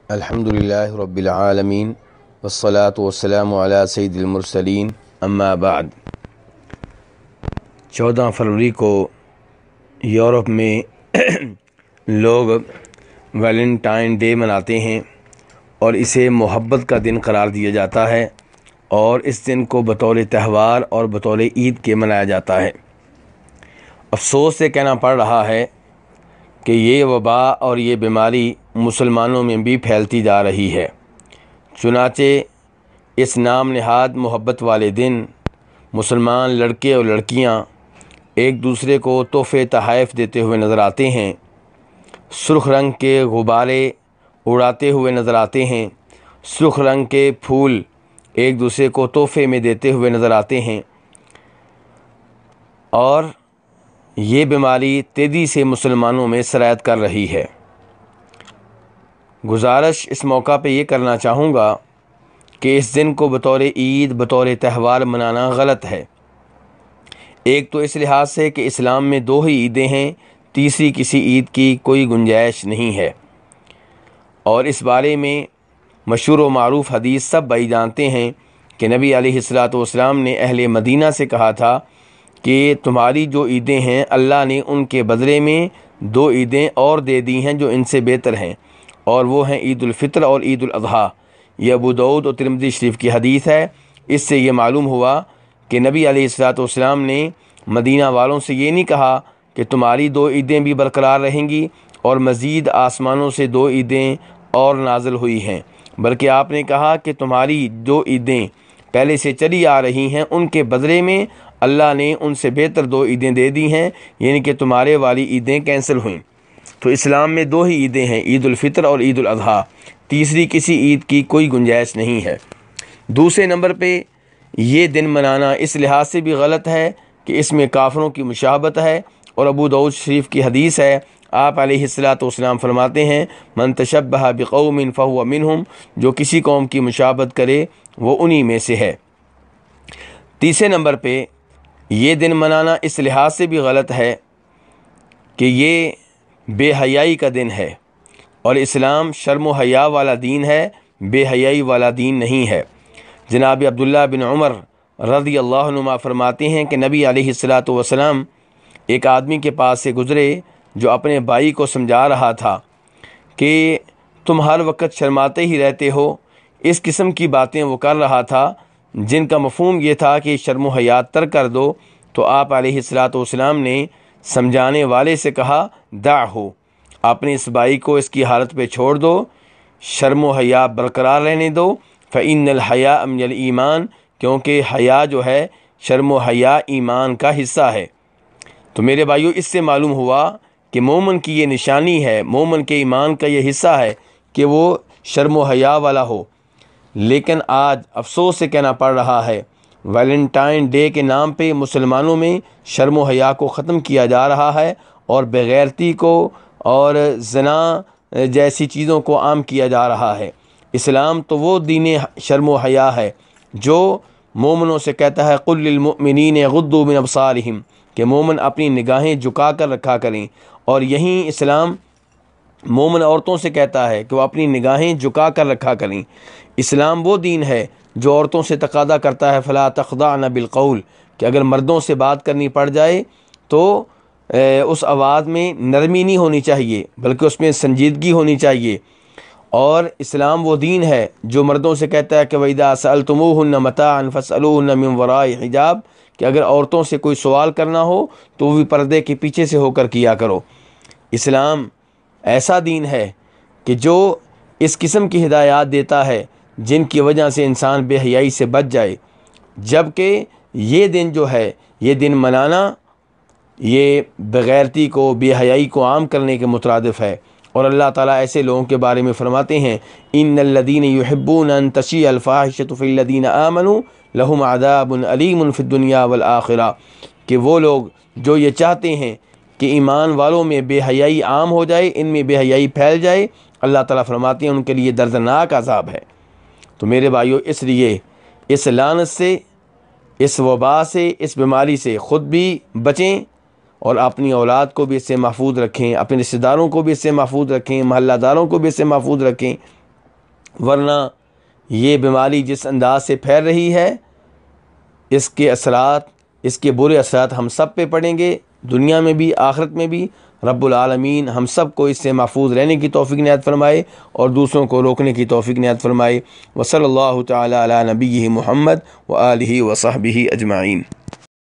الحمدللہ رب العالمین والصلاة والسلام علی سید المرسلین اما بعد۔ 14 فروری کو یورپ میں لوگ ویلنٹائن ڈے مناتے ہیں اور اسے محبت کا دن قرار دیا جاتا ہے، اور اس دن کو بطور تہوار اور بطور عید کے منایا جاتا ہے۔ افسوس سے کہنا پڑ رہا ہے کہ یہ وبا اور یہ بیماری مسلمانوں میں بھی پھیلتی جا رہی ہے۔ چنانچہ اس نام نہاد محبت والے دن مسلمان لڑکے اور لڑکیاں ایک دوسرے کو تحفے تحائف دیتے ہوئے نظر آتے ہیں، سرخ رنگ کے غبارے اڑاتے ہوئے نظر آتے ہیں، سرخ رنگ کے پھول ایک دوسرے کو تحفے میں دیتے ہوئے نظر آتے ہیں، اور یہ بیماری تیزی سے مسلمانوں میں سرایت کر رہی ہے۔ گزارش اس موقع پہ یہ کرنا چاہوں گا کہ اس دن کو بطور عید بطور تہوار منانا غلط ہے۔ ایک تو اس لحاظ سے کہ اسلام میں 2 ہی عیدیں ہیں، تیسری کسی عید کی کوئی گنجائش نہیں ہے، اور اس بارے میں مشہور و معروف حدیث سب بھائی جانتے ہیں کہ نبی علیہ الصلوۃ والسلام نے اہل مدینہ سے کہا تھا کہ تمہاری جو عیدیں ہیں اللہ نے ان کے بدلے میں 2 عیدیں اور دے دی ہیں جو ان سے بہتر ہیں، اور وہ ہیں عید الفطر اور عید الاضحیٰ۔ یہ ابو داؤد اور ترمذی شریف کی حدیث ہے۔ اس سے یہ معلوم ہوا کہ نبی علیہ الصلوۃ والسلام نے مدینہ والوں سے یہ نہیں کہا کہ تمہاری 2 عیدیں بھی برقرار رہیں گی اور مزید آسمانوں سے 2 عیدیں اور نازل ہوئی ہیں، بلکہ آپ نے کہا کہ تمہاری جو عیدیں پہلے سے چلی آ رہی ہیں ان کے بدلے میں اللہ نے ان سے بہتر 2 عیدیں دے دی ہیں، یعنی کہ تمہارے والی عیدیں کینسل ہوئیں۔ تو اسلام میں 2 ہی عیدیں ہیں، عید الفطر اور عید الاضحیٰ، تیسری کسی عید کی کوئی گنجائش نہیں ہے۔ دوسرے نمبر پہ یہ دن منانا اس لحاظ سے بھی غلط ہے کہ اس میں کافروں کی مشابہت ہے، اور ابو داؤد شریف کی حدیث ہے، آپ علیہ الصلوۃ والسلام فرماتے ہیں من تشبہ بقوم فہو منہم، جو کسی قوم کی مشابہت کرے وہ انہی میں سے ہے۔ تیسرے نمبر پہ یہ دن منانا اس لحاظ سے بھی غلط ہے کہ یہ بے حیائی کا دن ہے، اور اسلام شرم و حیا والا دین ہے، بے حیائی والا دین نہیں ہے۔ جناب عبداللہ بن عمر رضی اللہ عنہما فرماتے ہیں کہ نبی علیہ الصلوۃ والسلام ایک آدمی کے پاس سے گزرے جو اپنے بھائی کو سمجھا رہا تھا کہ تم ہر وقت شرماتے ہی رہتے ہو۔ اس قسم کی باتیں وہ کر رہا تھا جن کا مفہوم یہ تھا کہ شرم و حیا ترک کر دو، تو آپ علیہ الصلوۃ والسلام نے سمجھانے والے سے کہا دعہو، اپنے اس بھائی کو اس کی حالت پہ چھوڑ دو، شرم و حیا برقرار رہنے دو، فإن الحیاء من الایمان، کیونکہ حیا جو ہے، شرم و حیا ایمان کا حصہ ہے۔ تو میرے بھائیو، اس سے معلوم ہوا کہ مومن کی یہ نشانی ہے، مومن کے ایمان کا یہ حصہ ہے کہ وہ شرم و حیا والا ہو۔ لیکن آج افسوس سے کہنا پڑ رہا ہے ویلنٹائن ڈے کے نام پہ مسلمانوں میں شرم و حیا کو ختم کیا جا رہا ہے، اور بغیرتی کو اور زنا جیسی چیزوں کو عام کیا جا رہا ہے۔ اسلام تو وہ دین شرم و حیا ہے جو مومنوں سے کہتا ہے قل للمؤمنین یغضوا من ابصارہم، کہ مومن اپنی نگاہیں جھکا کر رکھا کریں، اور یہیں اسلام مومن عورتوں سے کہتا ہے کہ وہ اپنی نگاہیں جھکا کر رکھا کریں۔ اسلام وہ دین ہے جو عورتوں سے تقاضا کرتا ہے فلا تخضعن بالقول، کہ اگر مردوں سے بات کرنی پڑ جائے تو اس آواز میں نرمی نہیں ہونی چاہیے بلکہ اس میں سنجیدگی ہونی چاہیے۔ اور اسلام وہ دین ہے جو مردوں سے کہتا ہے کہ وَإِذَا سَأَلْتُمُوهُنَّ مَتَاعًا فَاسْأَلُوهُنَّ مِنْ وَرَاءِ حجاب، کہ اگر عورتوں سے کوئی سوال کرنا ہو تو وہ بھی پردے کے پیچھے سے ہو کر کیا کرو۔ اسلام ایسا دین ہے کہ جو اس قسم کی ہدایات دیتا ہے جن کی وجہ سے انسان بے حیائی سے بچ جائے، جبکہ یہ دن جو ہے، یہ دن منانا یہ بغیرتی کو، بے حیائی کو عام کرنے کے مترادف ہے۔ اور اللہ تعالیٰ ایسے لوگوں کے بارے میں فرماتے ہیں ان الذین یحبون ان تشیع الفاحشۃ فی الذین آمنوا لہم عذاب علیم فی الدنیا والآخرہ، کہ وہ لوگ جو یہ چاہتے ہیں کہ ایمان والوں میں بے حیائی عام ہو جائے، ان میں بے حیائی پھیل جائے، اللہ تعالیٰ فرماتے ہیں ان کے لیے دردناک عذاب ہے۔ تو میرے بھائیو، اس لیے اس لعنت سے، اس وبا سے، اس بیماری سے خود بھی بچیں، اور اپنی اولاد کو بھی اس سے محفوظ رکھیں، اپنے رشتہ داروں کو بھی اس سے محفوظ رکھیں، محلہ داروں کو بھی اس سے محفوظ رکھیں۔ ورنہ یہ بیماری جس انداز سے پھیل رہی ہے، اس کے اثرات، اس کے برے اثرات ہم سب پہ پڑیں گے، دنیا میں بھی آخرت میں بھی۔ رب العالمین ہم سب کو اس سے محفوظ رہنے کی توفیق عنایت فرمائے اور دوسروں کو روکنے کی توفیق عنایت فرمائے۔ وصلی اللہ تعالی علی نبیہ محمد وآلہ وصحبہ اجمعین۔